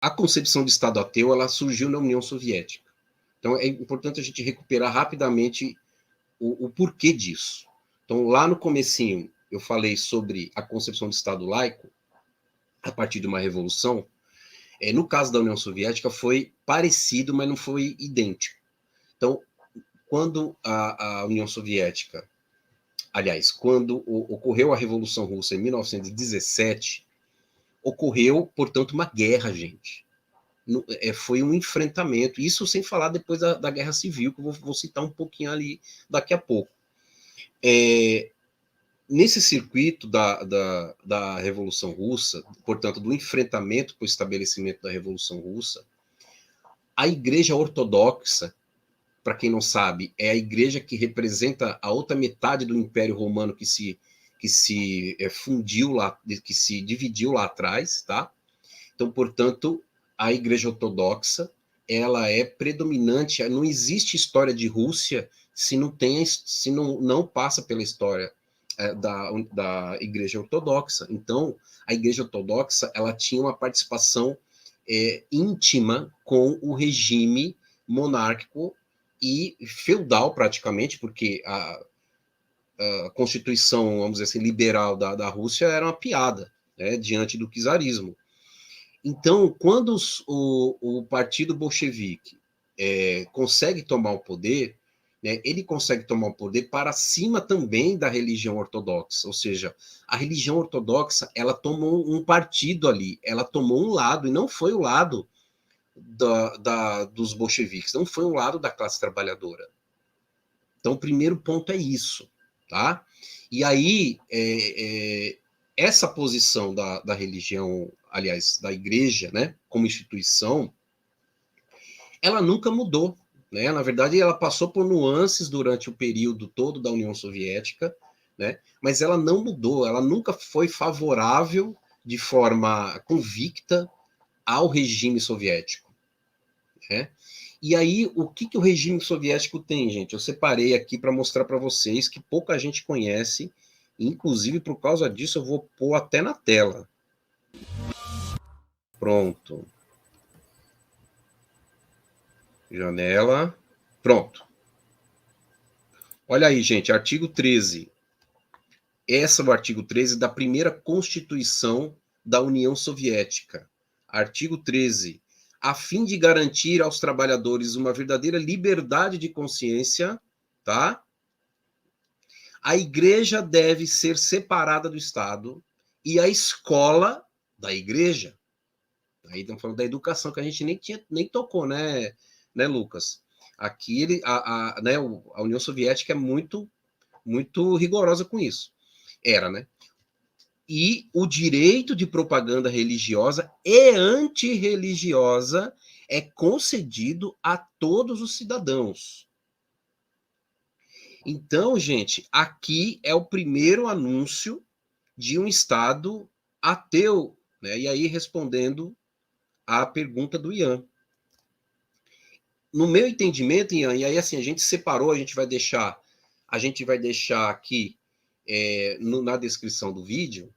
a concepção de Estado ateu, ela surgiu na União Soviética. Então, é importante a gente recuperar rapidamente o porquê disso. Então, lá no comecinho, eu falei sobre a concepção de Estado laico, a partir de uma revolução. No caso da União Soviética, foi parecido, mas não foi idêntico. Então, quando a União Soviética, aliás, quando ocorreu a Revolução Russa em 1917, ocorreu, portanto, uma guerra, gente. Foi um enfrentamento, isso sem falar depois da Guerra Civil, que eu vou citar um pouquinho ali daqui a pouco. Nesse circuito da Revolução Russa, portanto, do enfrentamento para o estabelecimento da Revolução Russa, a Igreja Ortodoxa, para quem não sabe, é a igreja que representa a outra metade do Império Romano que se fundiu lá, que se dividiu lá atrás, tá? Então, portanto, a Igreja Ortodoxa, ela é predominante, não existe história de Rússia se não passa pela história da Igreja Ortodoxa. Então, a Igreja Ortodoxa, ela tinha uma participação íntima com o regime monárquico e feudal, praticamente, porque a Constituição, vamos dizer assim, liberal da Rússia era uma piada, né, diante do czarismo. Então, quando o partido bolchevique consegue tomar o poder, né, ele consegue tomar o poder para cima também da religião ortodoxa, ou seja, a religião ortodoxa, ela tomou um partido ali, ela tomou um lado, e não foi o lado dos bolcheviques, não foi um lado da classe trabalhadora. Então, o primeiro ponto é isso, tá? E aí, essa posição da religião, aliás, da igreja, né, como instituição, ela nunca mudou, né? Na verdade, ela passou por nuances durante o período todo da União Soviética, né? Mas ela não mudou, ela nunca foi favorável de forma convicta ao regime soviético, né? E aí, o que o regime soviético tem, gente? Eu separei aqui para mostrar para vocês que pouca gente conhece, inclusive por causa disso eu vou pôr até na tela. Pronto. Janela. Pronto. Olha aí, gente, artigo 13. Esse é o artigo 13 da primeira Constituição da União Soviética. Artigo 13. A fim de garantir aos trabalhadores uma verdadeira liberdade de consciência, tá? A igreja deve ser separada do Estado e a escola da igreja. Aí estamos falando da educação, que a gente nem tocou, né, Lucas? Aqui né, a União Soviética é muito, muito rigorosa com isso. Era, né? E o direito de propaganda religiosa e antirreligiosa é concedido a todos os cidadãos. Então, gente, aqui é o primeiro anúncio de um Estado ateu, né? E aí, respondendo à pergunta do Ian. No meu entendimento, Ian, e aí assim, a gente separou, a gente vai deixar aqui na descrição do vídeo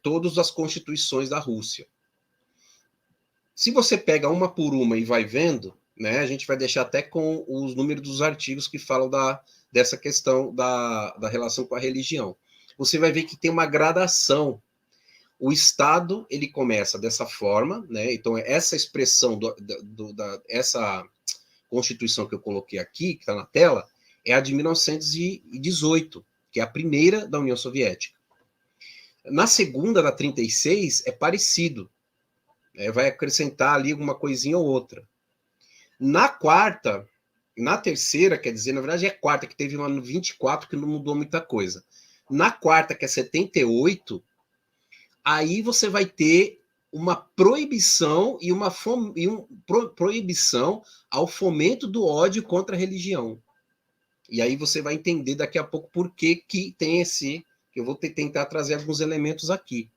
todas as constituições da Rússia. Se você pega uma por uma e vai vendo, né, a gente vai deixar até com os números dos artigos que falam dessa questão da relação com a religião. Você vai ver que tem uma gradação. O Estado, ele começa dessa forma, né? Então, essa expressão, essa Constituição que eu coloquei aqui, que está na tela, é a de 1918, que é a primeira da União Soviética. Na segunda, da 36, é parecido. Vai acrescentar ali alguma coisinha ou outra. Na quarta, na terceira, quer dizer, na verdade é quarta, que teve uma no 24 que não mudou muita coisa. Na quarta, que é 78, aí você vai ter uma proibição proibição ao fomento do ódio contra a religião. E aí você vai entender daqui a pouco por que tem esse... Eu vou tentar trazer alguns elementos aqui.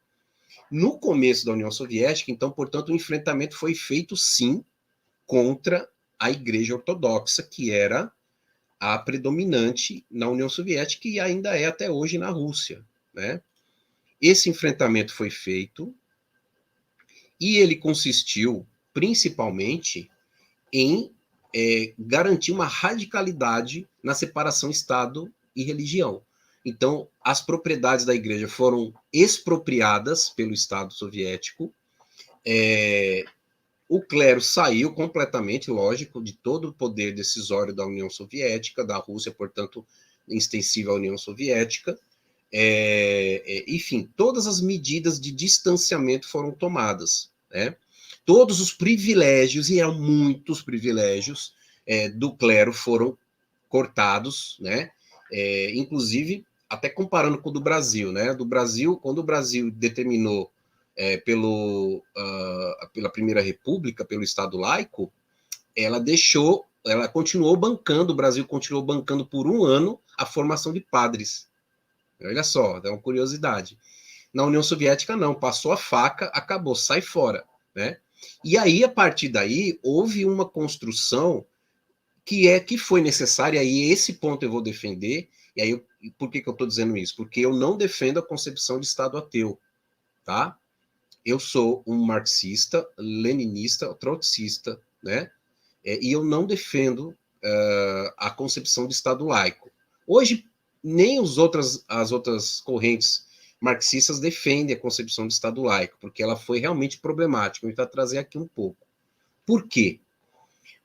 No começo da União Soviética, então, portanto, o enfrentamento foi feito, sim, contra a Igreja Ortodoxa, que era a predominante na União Soviética e ainda é até hoje na Rússia, né? Esse enfrentamento foi feito E ele consistiu, principalmente, em garantir uma radicalidade na separação Estado e religião. Então, as propriedades da igreja foram expropriadas pelo Estado soviético, o clero saiu completamente, lógico, de todo o poder decisório da União Soviética, da Rússia, portanto, extensiva à União Soviética. Enfim, todas as medidas de distanciamento foram tomadas, né? Todos os privilégios, e eram muitos privilégios, do clero foram cortados, né? Inclusive, até comparando com o do Brasil, né? Do Brasil, quando o Brasil determinou pela Primeira República, pelo Estado laico, ela continuou bancando, o Brasil continuou bancando por um ano a formação de padres. Olha só, é uma curiosidade. Na União Soviética, não, passou a faca, acabou, sai fora, né? E aí, a partir daí, houve uma construção que foi necessária, e esse ponto eu vou defender, e aí, por que eu estou dizendo isso? Porque eu não defendo a concepção de Estado ateu, tá? Eu sou um marxista, leninista, trotskista, né? E eu não defendo a concepção de Estado laico. Hoje, nem as outras correntes marxistas defendem a concepção de Estado laico, porque ela foi realmente problemática. Eu vou trazer aqui um pouco. Por quê?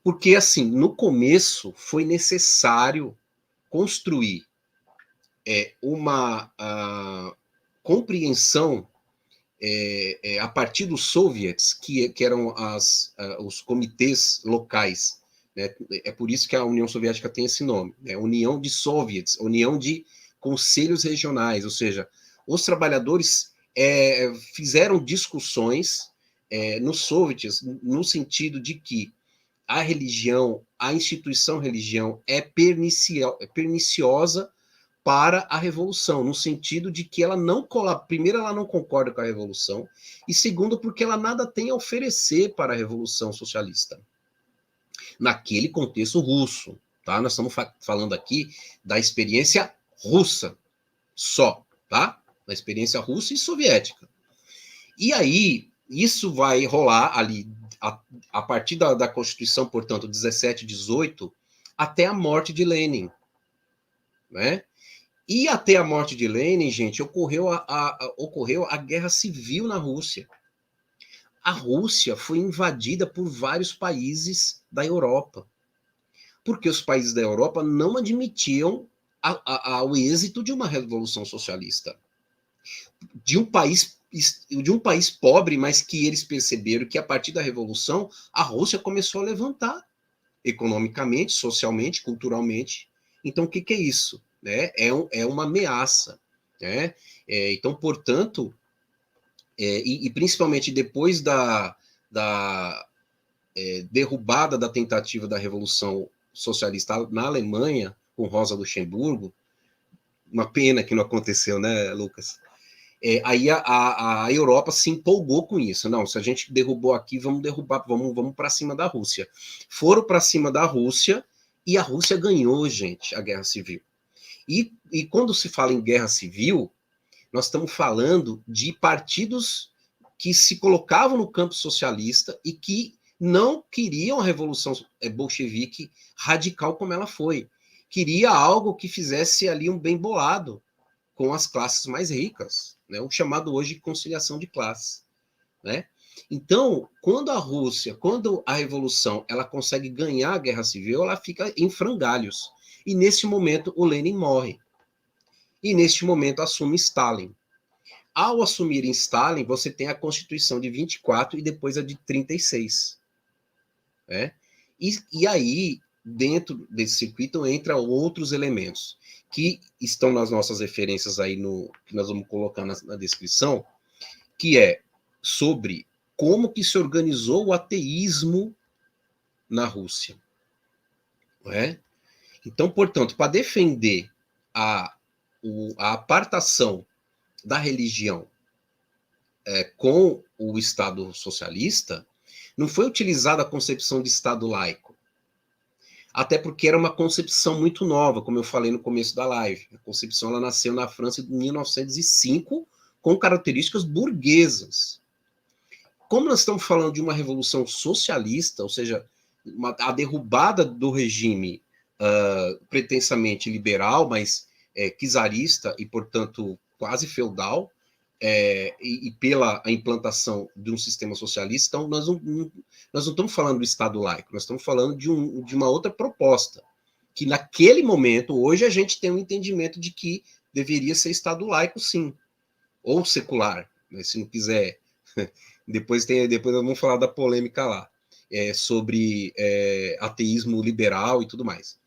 Porque, assim, no começo foi necessário construir uma compreensão a partir dos soviets, que eram os comitês locais. Né? É por isso que a União Soviética tem esse nome, né? União de Soviets, União de Conselhos Regionais, ou seja, os trabalhadores fizeram discussões nos soviets, no sentido de que a religião, a instituição religião é perniciosa para a revolução, no sentido de que ela não primeiro, ela não concorda com a revolução, e segundo, porque ela nada tem a oferecer para a revolução socialista, naquele contexto russo, tá? Nós estamos falando aqui da experiência russa, só, tá? Da experiência russa e soviética. E aí, isso vai rolar ali, a partir da Constituição, portanto, 17, 18, até a morte de Lenin, né? E até a morte de Lenin, gente, ocorreu a guerra civil na Rússia. A Rússia foi invadida por vários países da Europa, porque os países da Europa não admitiam o êxito de uma revolução socialista. De um país pobre, mas que eles perceberam que a partir da revolução a Rússia começou a levantar economicamente, socialmente, culturalmente. Então, o que é isso? É uma ameaça. Né? Então, portanto, e principalmente depois da derrubada da tentativa da Revolução Socialista na Alemanha, com Rosa Luxemburgo, uma pena que não aconteceu, né, Lucas? Aí a Europa se empolgou com isso. Não, se a gente derrubou aqui, vamos derrubar, vamos para cima da Rússia. Foram para cima da Rússia e a Rússia ganhou, gente, a guerra civil. E quando se fala em guerra civil, nós estamos falando de partidos que se colocavam no campo socialista e que não queriam a revolução bolchevique radical como ela foi. Queria algo que fizesse ali um bem bolado com as classes mais ricas, né? O chamado hoje de conciliação de classes, né? Então, quando a revolução, ela consegue ganhar a guerra civil, ela fica em frangalhos. E nesse momento o Lenin morre. E neste momento assume Stalin. Ao assumir em Stalin, você tem a Constituição de 24 e depois a de 36. Né? E aí, dentro desse circuito, entram outros elementos que estão nas nossas referências aí, que nós vamos colocar na descrição, que é sobre como que se organizou o ateísmo na Rússia. Não é? Então, portanto, para defender a apartação da religião com o Estado socialista, não foi utilizada a concepção de Estado laico. Até porque era uma concepção muito nova, como eu falei no começo da live. A concepção ela nasceu na França em 1905, com características burguesas. como nós estamos falando de uma revolução socialista, ou seja, a derrubada do regime pretensamente liberal, mas czarista e, portanto, quase feudal, e pela a implantação de um sistema socialista, então nós não estamos falando do Estado laico, nós estamos falando de uma outra proposta, que naquele momento, hoje a gente tem um entendimento de que deveria ser Estado laico, sim, ou secular, né, se não quiser. Depois nós vamos falar da polêmica lá, sobre ateísmo liberal e tudo mais.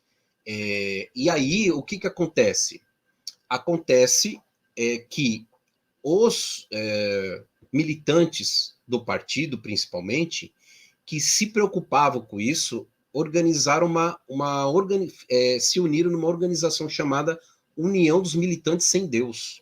E aí, o que acontece? Acontece que os militantes do partido, principalmente, que se preocupavam com isso, organizaram se uniram numa organização chamada União dos Militantes Sem Deus.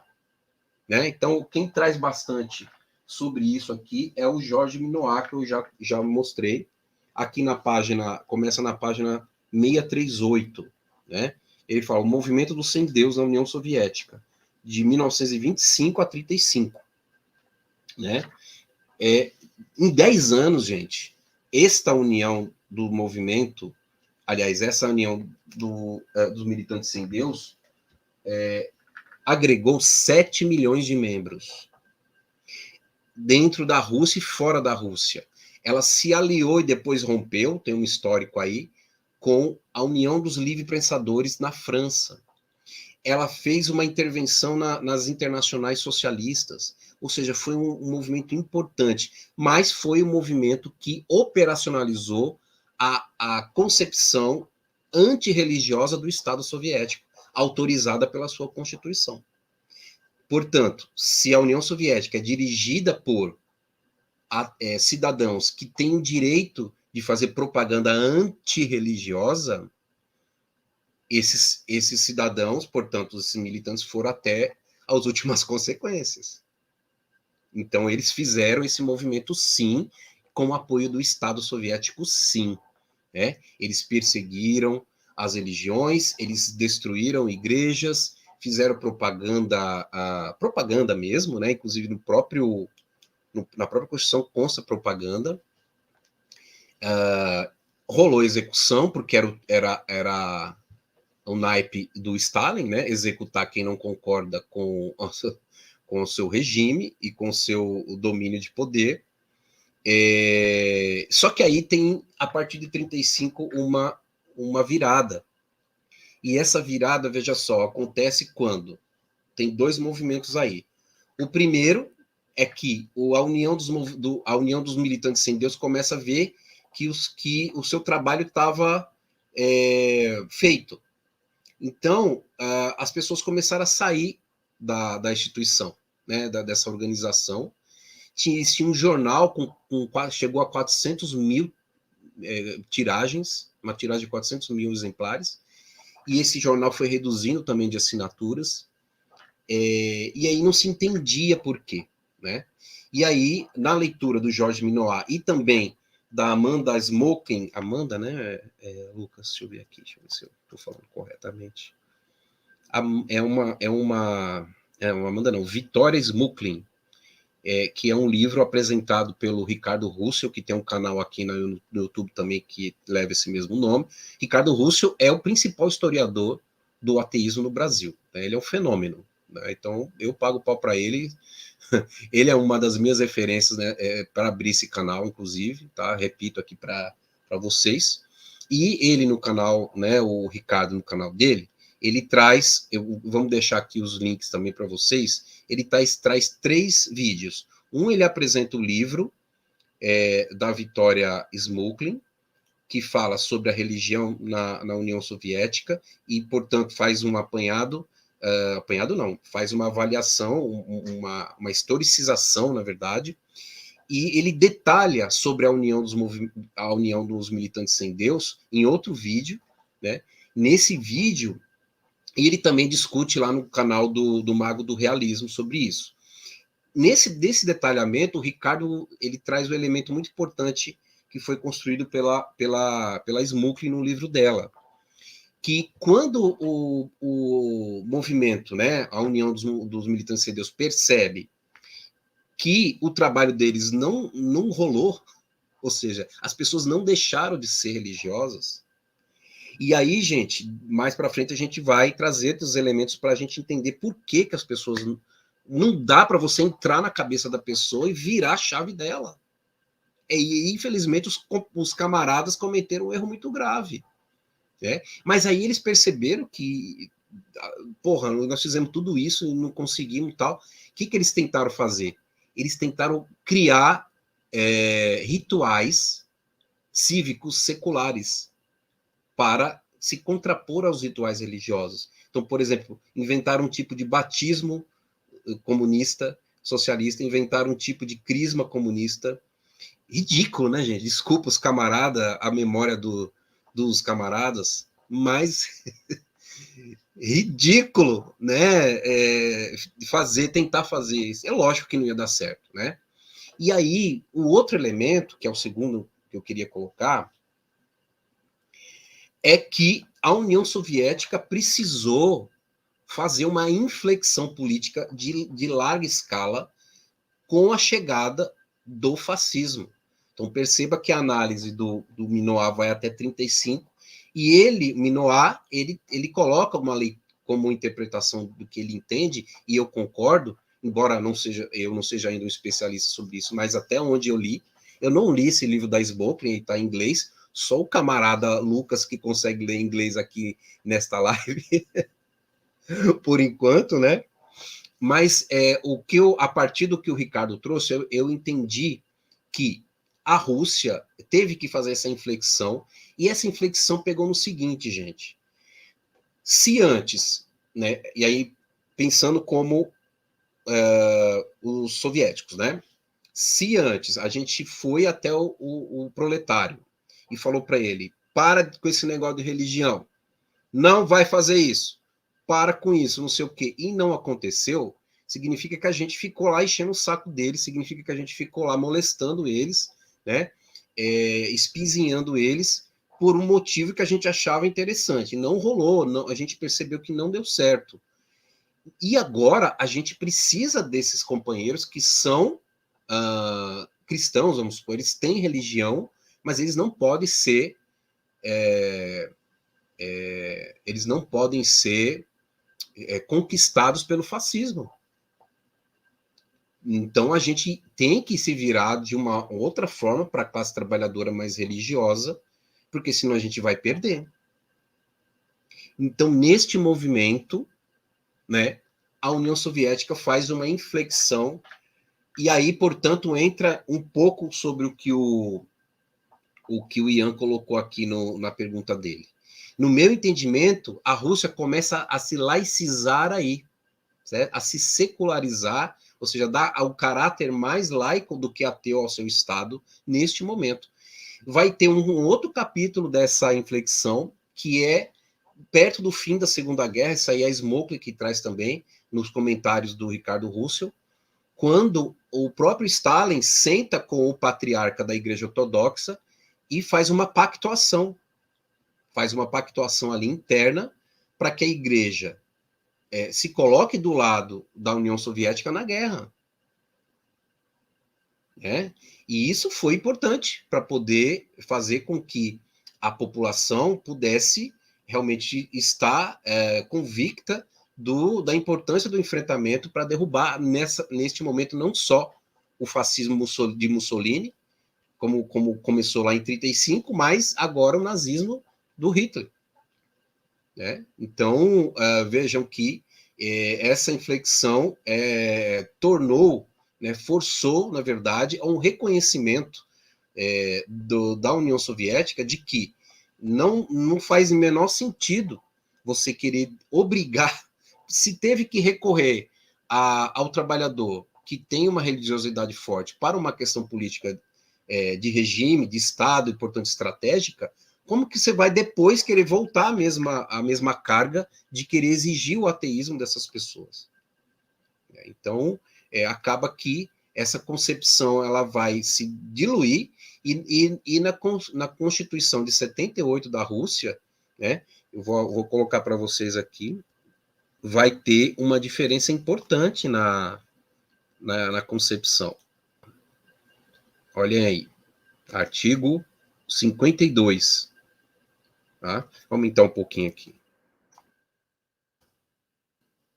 Né? Então, quem traz bastante sobre isso aqui é o Jorge Minoir, que eu já mostrei. Aqui na página, começa na página 638, né? Ele fala o movimento do sem Deus na União Soviética, de 1925 a 35, né? Em 10 anos, gente, esta união do movimento, aliás, essa união dos militantes sem Deus, agregou 7 milhões de membros dentro da Rússia e fora da Rússia. Ela se aliou e depois rompeu, tem um histórico aí, com a União dos Livres Pensadores na França. Ela fez uma intervenção nas internacionais socialistas, ou seja, foi um movimento importante, mas foi um movimento que operacionalizou a concepção antirreligiosa do Estado soviético, autorizada pela sua Constituição. Portanto, se a União Soviética é dirigida por cidadãos que têm o direito de fazer propaganda antirreligiosa, esses cidadãos, portanto, esses militantes, foram até as últimas consequências. Então, eles fizeram esse movimento, sim, com o apoio do Estado soviético, sim. Né? Eles perseguiram as religiões, eles destruíram igrejas, fizeram propaganda mesmo, né? Inclusive na própria Constituição consta propaganda. Rolou execução, porque era o naipe do Stalin, né? Executar quem não concorda com o seu regime e com o seu domínio de poder. Só que aí tem, a partir de 35, uma virada. E essa virada, veja só, acontece quando? Tem dois movimentos aí. O primeiro é que a União dos Militantes Sem Deus começa a ver que o seu trabalho estava feito. Então, as pessoas começaram a sair da instituição, né, dessa organização. Tinha um jornal chegou a 400 mil tiragens, uma tiragem de 400 mil exemplares, e esse jornal foi reduzindo também de assinaturas, e aí não se entendia por quê, né? E aí, na leitura do Jorge Minoir e também da Amanda Smokin, Amanda, né, Lucas, deixa eu ver aqui, deixa eu ver se eu estou falando corretamente. Amanda não, Vitória Smokin, que é um livro apresentado pelo Ricardo Russell, que tem um canal aqui no YouTube também que leva esse mesmo nome. Ricardo Russell é o principal historiador do ateísmo no Brasil. Né? Ele é um fenômeno. Né? Então, eu pago pau para ele. Ele é uma das minhas referências, né, para abrir esse canal, inclusive. Tá? Repito aqui para vocês. E ele no canal, né, o Ricardo no canal dele, ele traz, vamos deixar aqui os links também para vocês, ele traz 3 vídeos. Ele apresenta o livro da Vitória Smokin, que fala sobre a religião na União Soviética e, portanto, faz um apanhado não, faz uma avaliação, uma historicização, na verdade, e ele detalha sobre a União dos Militantes Sem Deus em outro vídeo, né? Nesse vídeo, e ele também discute lá no canal do Mago do Realismo sobre isso. Desse detalhamento, o Ricardo ele traz um elemento muito importante que foi construído pela Smokin no livro dela, que quando o movimento, né, a União dos Militantes de Deus percebe que o trabalho deles não rolou, ou seja, as pessoas não deixaram de ser religiosas. E aí, gente, mais para frente a gente vai trazer os elementos para a gente entender por que as pessoas não dá para você entrar na cabeça da pessoa e virar a chave dela. E infelizmente os camaradas cometeram um erro muito grave, né? Mas aí eles perceberam que, porra, nós fizemos tudo isso e não conseguimos tal. O que eles tentaram fazer? Eles tentaram criar rituais cívicos seculares para se contrapor aos rituais religiosos. Então, por exemplo, inventaram um tipo de batismo comunista, socialista, inventaram um tipo de crisma comunista. Ridículo, né, gente? Desculpa os camaradas, a memória dos camaradas, mas ridículo, né? Tentar fazer isso. É lógico que não ia dar certo, né? E aí, o outro elemento, que é o segundo que eu queria colocar, é que a União Soviética precisou fazer uma inflexão política de larga escala com a chegada do fascismo. Então perceba que a análise do Minoir vai até 35 e Minoir, ele coloca uma lei como interpretação do que ele entende, e eu concordo, embora eu não seja ainda um especialista sobre isso, mas até onde eu li, eu não li esse livro da Sbokling, ele está em inglês, só o camarada Lucas que consegue ler inglês aqui nesta live, por enquanto, né? Mas a partir do que o Ricardo trouxe, eu entendi que a Rússia teve que fazer essa inflexão, e essa inflexão pegou no seguinte, gente. Se antes, né, e aí pensando como os soviéticos, né? Se antes a gente foi até o proletário e falou para ele, para com esse negócio de religião, não vai fazer isso, para com isso, não sei o quê, e não aconteceu, significa que a gente ficou lá enchendo o saco deles, significa que a gente ficou lá molestando eles, né? Espizinhando eles por um motivo que a gente achava interessante. Não rolou, não, a gente percebeu que não deu certo. E agora a gente precisa desses companheiros que são cristãos, vamos supor, eles têm religião, mas eles não podem ser eles não podem ser conquistados pelo fascismo. Então a gente tem que se virar de uma outra forma para a classe trabalhadora mais religiosa, porque senão a gente vai perder. Então, neste movimento, né, a União Soviética faz uma inflexão, e aí, portanto, entra um pouco sobre o que o Ian colocou aqui na pergunta dele. No meu entendimento, a Rússia começa a se laicizar aí, certo? A se secularizar, ou seja, dar o caráter mais laico do que ateu ao seu Estado neste momento. Vai ter um outro capítulo dessa inflexão, que é perto do fim da Segunda Guerra, isso aí é a Smokley que traz também, nos comentários do Ricardo Russell, quando o próprio Stalin senta com o patriarca da Igreja Ortodoxa e faz uma pactuação ali interna para que a Igreja se coloque do lado da União Soviética na guerra. Né? E isso foi importante para poder fazer com que a população pudesse realmente estar convicta da importância do enfrentamento para derrubar, neste momento, não só o fascismo de Mussolini, como começou lá em 1935, mas agora o nazismo do Hitler. Né? Então, vejam que essa inflexão tornou, né, forçou, na verdade, a um reconhecimento da União Soviética de que não faz o menor sentido você querer obrigar, se teve que recorrer ao trabalhador que tem uma religiosidade forte para uma questão política de regime, de Estado e, portanto, estratégica, como que você vai depois querer voltar à mesma carga de querer exigir o ateísmo dessas pessoas? Então, acaba que essa concepção ela vai se diluir e na Constituição de 78 da Rússia, né, eu vou colocar para vocês aqui, vai ter uma diferença importante na concepção. Olhem aí, artigo 52. Tá? Vou aumentar um pouquinho aqui.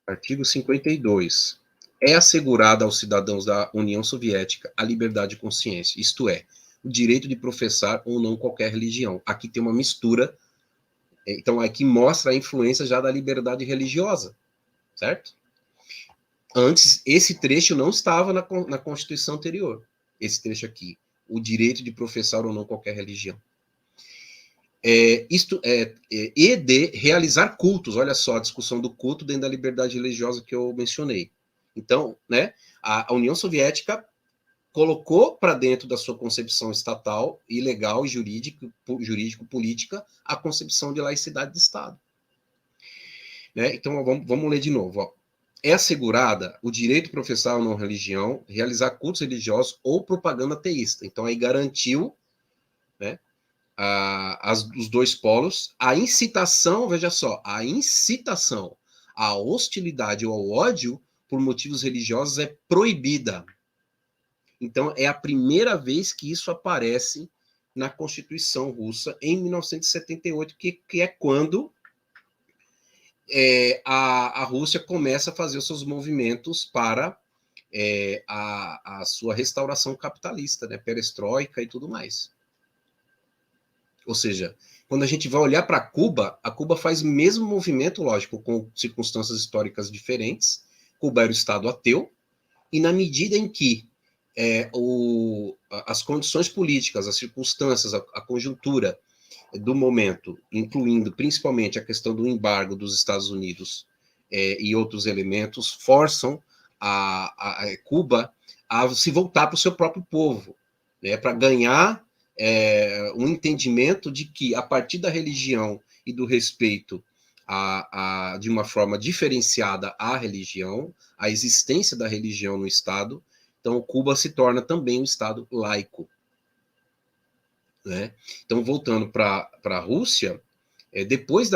Artigo 52. É assegurada aos cidadãos da União Soviética a liberdade de consciência, isto é, o direito de professar ou não qualquer religião. Aqui tem uma mistura, então aqui mostra a influência já da liberdade religiosa, certo? Antes, esse trecho não estava na Constituição anterior, esse trecho aqui, o direito de professar ou não qualquer religião. E de realizar cultos, olha só a discussão do culto dentro da liberdade religiosa que eu mencionei. Então, né, a União Soviética colocou para dentro da sua concepção estatal e legal e jurídico-política a concepção de laicidade de Estado. Né? Então, vamos ler de novo. Ó. É assegurada o direito de professar ou não religião, realizar cultos religiosos ou propaganda ateísta. Então, aí garantiu, né, os dois polos, a incitação, veja só, a incitação à hostilidade ou ao ódio por motivos religiosos é proibida. Então, é a primeira vez que isso aparece na Constituição Russa, em 1978, que é quando a Rússia começa a fazer os seus movimentos para a sua restauração capitalista, né, perestroika e tudo mais. Ou seja, quando a gente vai olhar para Cuba, a Cuba faz o mesmo movimento, lógico, com circunstâncias históricas diferentes. Cuba era o Estado ateu, e na medida em que as condições políticas, as circunstâncias, a conjuntura do momento, incluindo principalmente a questão do embargo dos Estados Unidos e outros elementos, forçam a Cuba a se voltar para o seu próprio povo, né, para ganhar um entendimento de que, a partir da religião e do respeito de uma forma diferenciada à religião, a existência da religião no Estado, então Cuba se torna também um Estado laico. Né? Então, voltando para a Rússia, depois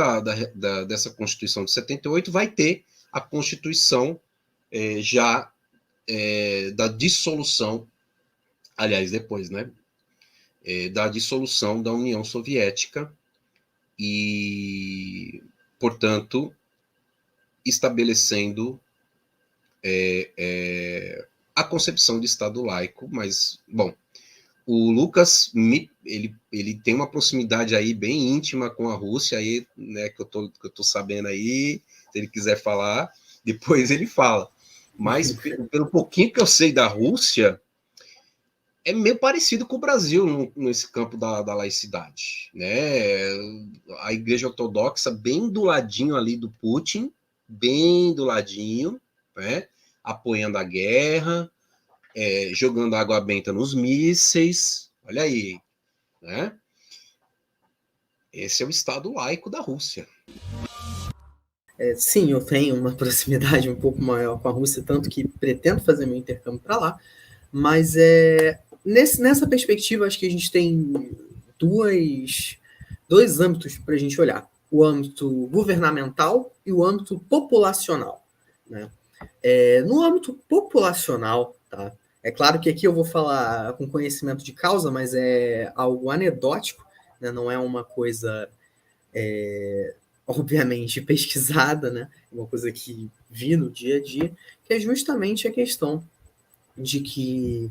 dessa Constituição de 78, vai ter a Constituição já da dissolução, aliás, depois, né? Da dissolução da União Soviética e, portanto, estabelecendo a concepção de Estado laico, mas, bom, o Lucas, ele tem uma proximidade aí bem íntima com a Rússia, aí, né, que eu tô sabendo aí, se ele quiser falar, depois ele fala. Mas, pelo pouquinho que eu sei da Rússia, é meio parecido com o Brasil nesse campo da laicidade, né? A Igreja Ortodoxa bem do ladinho ali do Putin, bem do ladinho, né? Apoiando a guerra, jogando água benta nos mísseis, olha aí, né? Esse é o Estado laico da Rússia. Sim, eu tenho uma proximidade um pouco maior com a Rússia, tanto que pretendo fazer meu intercâmbio para lá, mas nessa perspectiva, acho que a gente tem dois âmbitos para a gente olhar. O âmbito governamental e o âmbito populacional. Né? No âmbito populacional, tá? É claro que aqui eu vou falar com conhecimento de causa, mas é algo anedótico, né? Não é uma coisa, obviamente, pesquisada, né? Uma coisa que vi no dia a dia, que é justamente a questão de que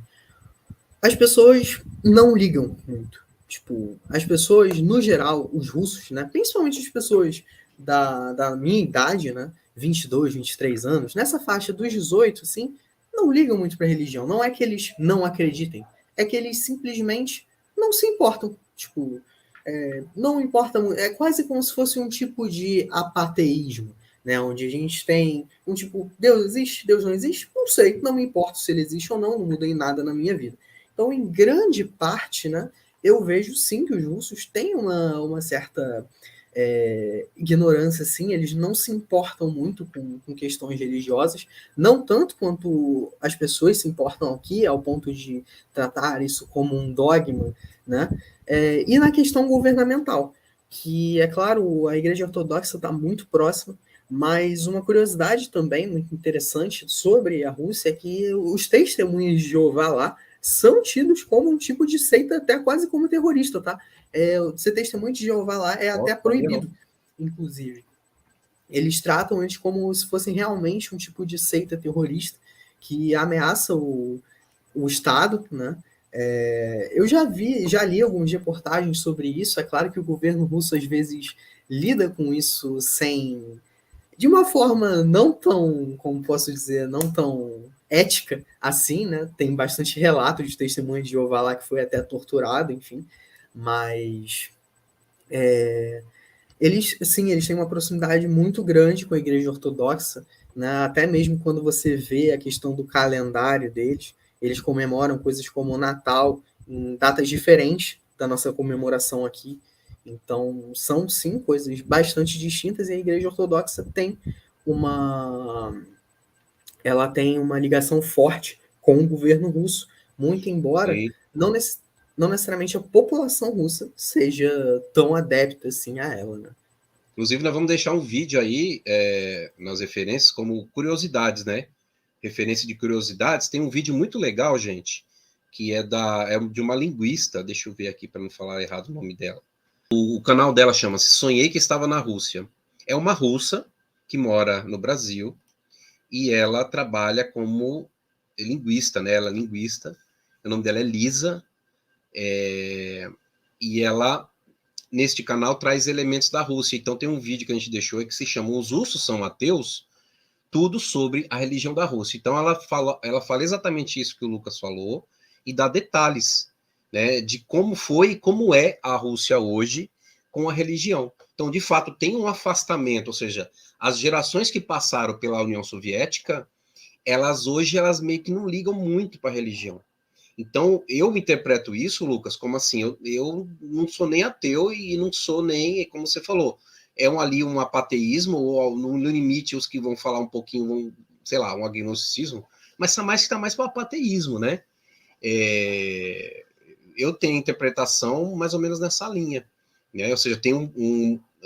as pessoas não ligam muito. Tipo, as pessoas, no geral, os russos, né? Principalmente as pessoas da minha idade, né? 22, 23 anos, nessa faixa dos 18, assim, não ligam muito para a religião. Não é que eles não acreditem, é que eles simplesmente não se importam. Tipo, não importa muito. É quase como se fosse um tipo de apateísmo, né? Onde a gente tem um tipo, Deus existe, Deus não existe? Não sei, não me importa se ele existe ou não, não muda em nada na minha vida. Então, em grande parte, né, eu vejo sim que os russos têm uma certa ignorância, sim, eles não se importam muito com questões religiosas, não tanto quanto as pessoas se importam aqui, ao ponto de tratar isso como um dogma, né? E na questão governamental, que, é claro, a Igreja Ortodoxa está muito próxima, Mas uma curiosidade também muito interessante sobre a Rússia é que os testemunhos de Jeová lá são tidos como um tipo de seita, até quase como terrorista, tá? Ser testemunho de Jeová lá é até proibido, inclusive. Eles tratam eles como se fossem realmente um tipo de seita terrorista que ameaça o Estado, né? Eu já li algumas reportagens sobre isso. É claro que o governo russo às vezes lida com isso de uma forma não tão, como posso dizer, não tão ética assim, né? Tem bastante relato de testemunhas de Jeová lá que foi até torturado, enfim. Mas eles têm uma proximidade muito grande com a Igreja Ortodoxa, né? Até mesmo quando você vê a questão do calendário deles, eles comemoram coisas como o Natal em datas diferentes da nossa comemoração aqui. Então, são sim coisas bastante distintas e a Igreja Ortodoxa uma ela tem uma ligação forte com o governo russo, muito embora Sim. não necessariamente a população russa seja tão adepta assim a ela, né? Inclusive, nós vamos deixar um vídeo aí nas referências como curiosidades, né? Referência de curiosidades. Tem um vídeo muito legal, gente, que é de uma linguista. Deixa eu ver aqui para não falar errado o nome dela. O canal dela chama-se Sonhei que Estava na Rússia. É uma russa que mora no Brasil e ela trabalha como linguista, né? Ela é linguista. O nome dela é Lisa. E ela neste canal traz elementos da Rússia. Então tem um vídeo que a gente deixou que se chama Os Russos São Ateus, tudo sobre a religião da Rússia. Então ela fala exatamente isso que o Lucas falou e dá detalhes, né, de como foi e como é a Rússia hoje com a religião. Então, de fato, tem um afastamento, ou seja, as gerações que passaram pela União Soviética, elas meio que não ligam muito para a religião. Então, eu interpreto isso, Lucas, como assim, eu não sou nem ateu e não sou nem, como você falou, ali um apateísmo, ou no limite os que vão falar um pouquinho, sei lá, um agnosticismo, mas está mais para o apateísmo, né? Eu tenho interpretação mais ou menos nessa linha, né? Ou seja, tem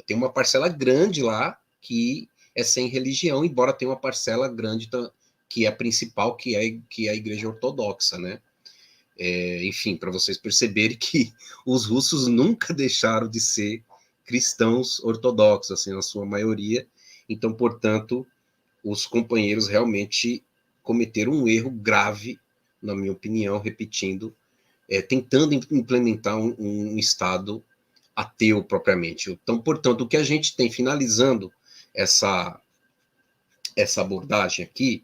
uma parcela grande lá que é sem religião, embora tenha uma parcela grande que é a principal, que é a Igreja Ortodoxa, né? Enfim, para vocês perceberem que os russos nunca deixaram de ser cristãos ortodoxos, assim, na sua maioria. Então, portanto, os companheiros realmente cometeram um erro grave, na minha opinião, repetindo, tentando implementar um Estado ateu propriamente. Então, portanto, o que a gente tem, finalizando essa abordagem aqui,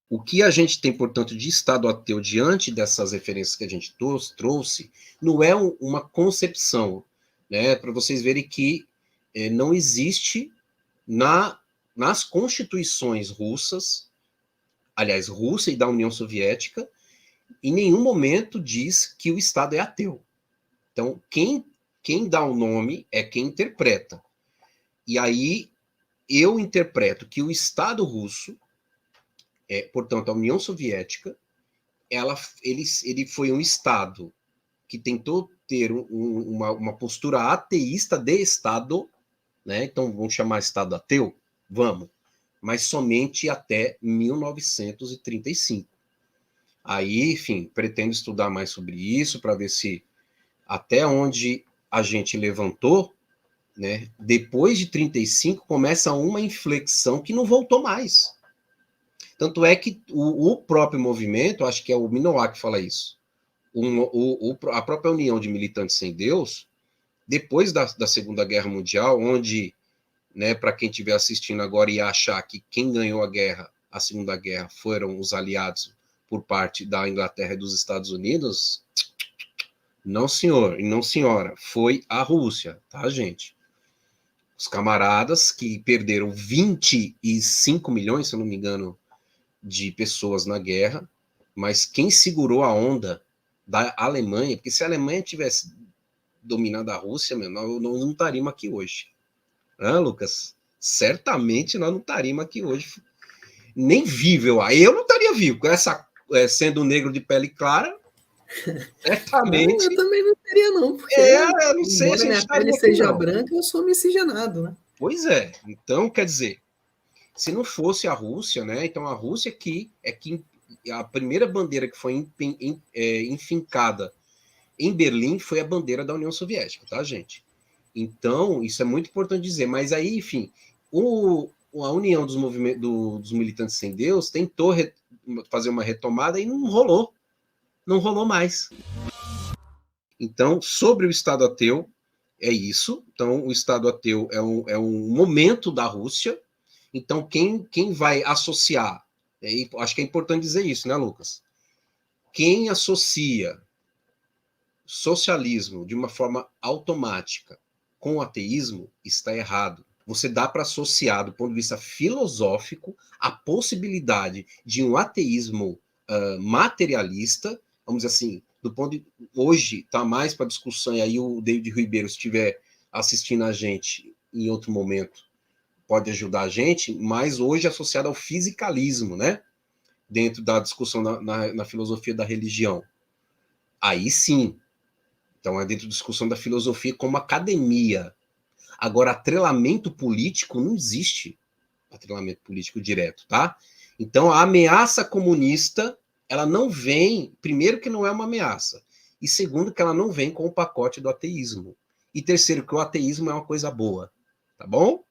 o que a gente tem, portanto, de Estado ateu diante dessas referências que a gente trouxe, não é uma concepção, né? Para vocês verem que não existe nas constituições russas, aliás, Rússia e da União Soviética, em nenhum momento diz que o Estado é ateu. Então, quem dá o nome é quem interpreta. E aí, eu interpreto que o Estado russo, portanto, a União Soviética, ele foi um Estado que tentou ter uma postura ateísta de Estado, né? Então vamos chamar Estado ateu? Vamos, mas somente até 1935. Aí, enfim, pretendo estudar mais sobre isso para ver se até onde a gente levantou, né? Depois de 35 começa uma inflexão que não voltou mais. Tanto é que o próprio movimento, acho que é o Minowa que fala isso, a própria União de Militantes Sem Deus, depois da Segunda Guerra Mundial, onde, né, para quem estiver assistindo agora e achar que quem ganhou a Segunda Guerra, foram os aliados por parte da Inglaterra e dos Estados Unidos, não, senhor e não, senhora, foi a Rússia, tá, gente? Os camaradas que perderam 25 milhões, se eu não me engano, de pessoas na guerra, mas quem segurou a onda da Alemanha, porque se a Alemanha tivesse dominado a Rússia, nós não estaríamos aqui hoje. Lucas? Certamente nós não estaríamos aqui hoje. Nem vivo, eu não estaria vivo. Com essa, sendo negro de pele clara, certamente. Não, eu também não teria, não, porque eu não sei embora se a gente minha estaria pele aqui, seja não. branca, eu sou miscigenado, né? Pois é. Então, quer dizer, se não fosse a Rússia, né? Então a Rússia que a primeira bandeira que foi enfincada em Berlim foi a bandeira da União Soviética, tá, gente? Então, isso é muito importante dizer. Mas aí, enfim, a União dos Movimentos dos Militantes Sem Deus tentou fazer uma retomada e não rolou. Não rolou mais. Então, sobre o Estado ateu, é isso. Então, o Estado ateu é um momento da Rússia. Então, quem vai associar, acho que é importante dizer isso, né, Lucas? Quem associa socialismo de uma forma automática com o ateísmo está errado. Você dá para associar, do ponto de vista filosófico, a possibilidade de um ateísmo materialista, vamos dizer assim, do ponto de, hoje está mais para discussão, e aí o David Ribeiro, se estiver assistindo a gente em outro momento, pode ajudar a gente, mas hoje associado ao fisicalismo, né? Dentro da discussão na filosofia da religião. Aí sim. Então é dentro da discussão da filosofia como academia. Agora, atrelamento político não existe. Atrelamento político direto, tá? Então, a ameaça comunista, ela não vem, primeiro que não é uma ameaça, e segundo que ela não vem com o pacote do ateísmo. E terceiro, que o ateísmo é uma coisa boa, tá bom?